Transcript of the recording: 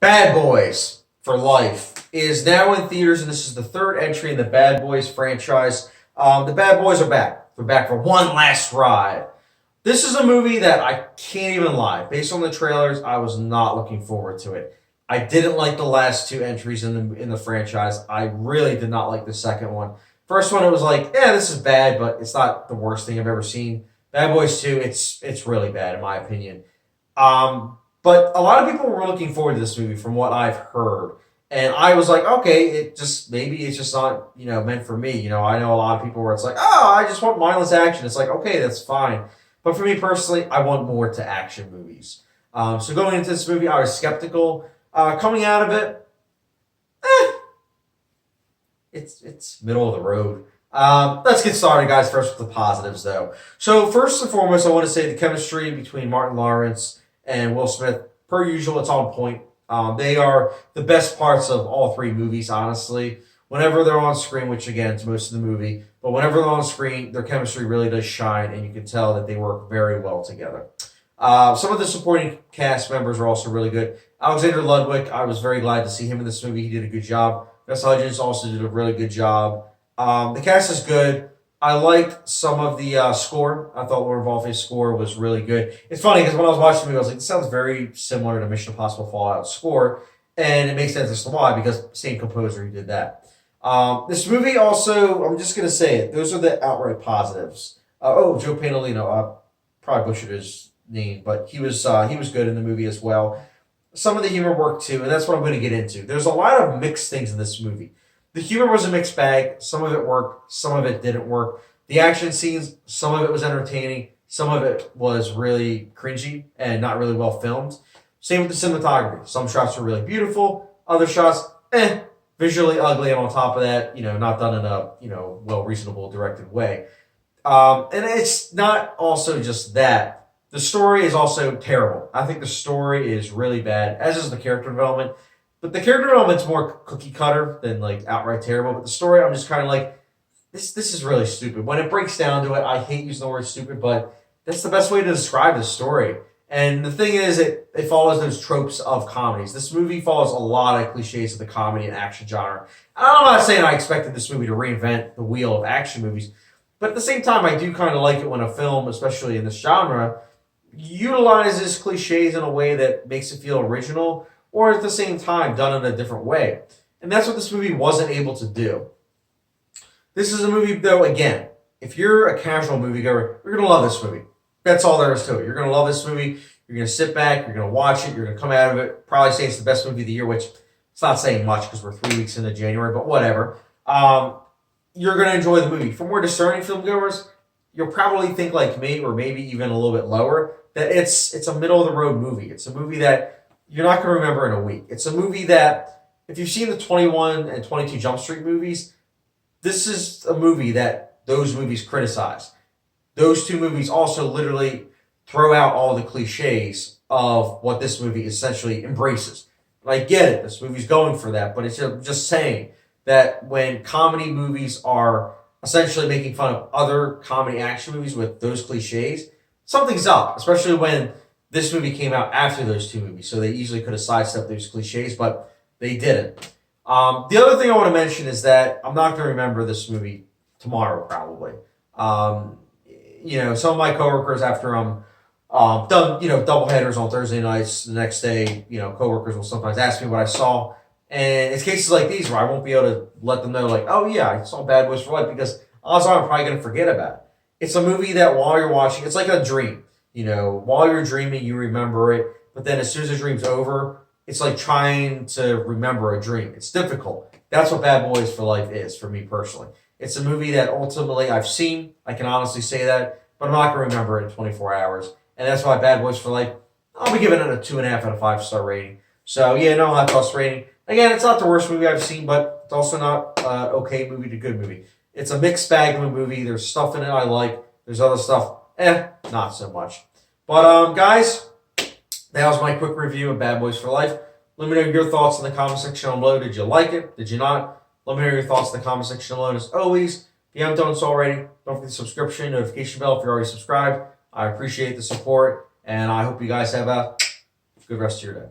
Bad Boys for Life is now in theaters, and this is the third entry in the Bad Boys franchise. The Bad Boys are back. They're back for one last ride. This is a movie that I can't even lie. Based on the trailers, I was not looking forward to it. I didn't like the last two entries in the franchise. I really did not like the second one. First one, it was like, yeah, this is bad, but it's not the worst thing I've ever seen. Bad Boys 2, it's really bad in my opinion. But a lot of people were looking forward to this movie from what I've heard. And I was like, okay, maybe it's just not, meant for me. I know a lot of people where it's like, oh, I just want mindless action. It's like, okay, that's fine. But for me personally, I want more to action movies. So going into this movie, I was skeptical. Coming out of it, it's middle of the road. Let's get started, guys. First with the positives, though. So first and foremost, I want to say the chemistry between Martin Lawrence and Will Smith, per usual, it's on point. They are the best parts of all three movies, honestly. Whenever they're on screen, which again is most of the movie, but whenever they're on screen, their chemistry really does shine, and you can tell that they work very well together. Some of the supporting cast members are also really good. Alexander Ludwig, I was very glad to see him in this movie. He did a good job. Gus Hudgens also did a really good job. The cast is good. I liked some of the score. I thought Lauren Ballface's score was really good. It's funny because when I was watching the movie, I was like, this sounds very similar to Mission Impossible Fallout score. And it makes sense as to why, because same composer who did that. This movie also, I'm just going to say it, those are the outright positives. Joe Pantalino, probably butchered his name, but he was good in the movie as well. Some of the humor worked too, and that's what I'm going to get into. There's a lot of mixed things in this movie. The humor was a mixed bag. Some of it worked, some of it didn't work. The action scenes, some of it was entertaining, some of it was really cringy and not really well filmed. Same with the cinematography. Some shots were really beautiful, other shots, visually ugly, and on top of that, not done in a, well, reasonable directed way. And it's not also just that. The story is also terrible. I think the story is really bad, as is the character development. But the character development's more cookie cutter than like outright terrible. But the story, I'm just kind of like, this is really stupid. When it breaks down to it, I hate using the word stupid, but that's the best way to describe the story. And the thing is, it follows those tropes of comedies. This movie follows a lot of cliches of the comedy and action genre. I'm not saying I expected this movie to reinvent the wheel of action movies, but at the same time, I do kind of like it when a film, especially in this genre, utilizes cliches in a way that makes it feel original, or at the same time done in a different way. And that's what this movie wasn't able to do. This is a movie, though, again, if you're a casual moviegoer, you're going to love this movie. That's all there is to it. You're going to love this movie. You're going to sit back. You're going to watch it. You're going to come out of it. Probably say it's the best movie of the year, which it's not saying much because we're 3 weeks into January, but whatever. You're going to enjoy the movie. For more discerning filmgoers, you'll probably think like me, or maybe even a little bit lower, that it's a middle-of-the-road movie. It's a movie that you're not going to remember in a week. It's a movie that, if you've seen the 21 and 22 Jump Street movies, this is a movie that those movies criticize. Those two movies also literally throw out all the cliches of what this movie essentially embraces. And I get it. This movie's going for that, but it's just saying that when comedy movies are essentially making fun of other comedy action movies with those cliches, something's up, especially when this movie came out after those two movies, so they easily could have sidestepped those cliches, but they didn't. The other thing I want to mention is that I'm not going to remember this movie tomorrow, probably. Some of my coworkers, after I'm done, double headers on Thursday nights, the next day, coworkers will sometimes ask me what I saw. And it's cases like these where I won't be able to let them know, like, oh yeah, I saw Bad Boys for Life, because odds are I'm probably going to forget about it. It's a movie that while you're watching, it's like a dream. While you're dreaming, you remember it, but then as soon as the dream's over, it's like trying to remember a dream. It's difficult. That's what Bad Boys for Life is for me personally. It's a movie that ultimately I've seen. I can honestly say that, but I'm not going to remember it in 24 hours. And that's why Bad Boys for Life, I'll be giving it a 2.5 out of 5-star rating. So yeah, no hot toss rating. Again, it's not the worst movie I've seen, but it's also not okay movie to good movie. It's a mixed bag of a movie. There's stuff in it I like. There's other stuff, not so much. But guys, that was my quick review of Bad Boys for Life. Let me know your thoughts in the comment section down below. Did you like it? Did you not? Let me know your thoughts in the comment section below. And as always, if you haven't done so already, don't forget the subscription, notification bell if you're already subscribed. I appreciate the support, and I hope you guys have a good rest of your day.